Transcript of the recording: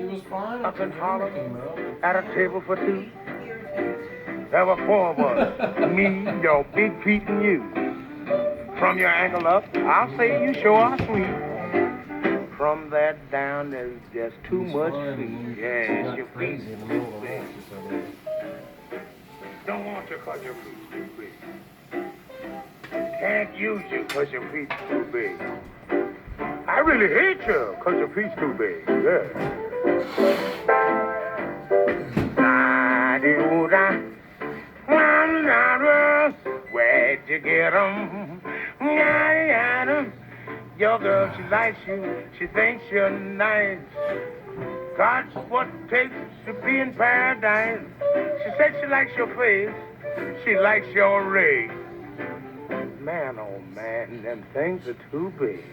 was fine up in Harlem came up. at a table for two. There were four of us, me, your Big Pete, and you. From your ankle up, I'll say you sure are sweet. From that down, there's just too much feet. Yes, your feet too big. Don't want you 'cause your feet too big. Can't use you 'cause your feet too big. I really hate you 'cause your feet's too big. Yeah. Where'd you get 'em? Your girl, she likes you. She thinks you're nice. God's what it takes to be in paradise. She said she likes your face. She likes your rig. Man, oh man, them things are too big.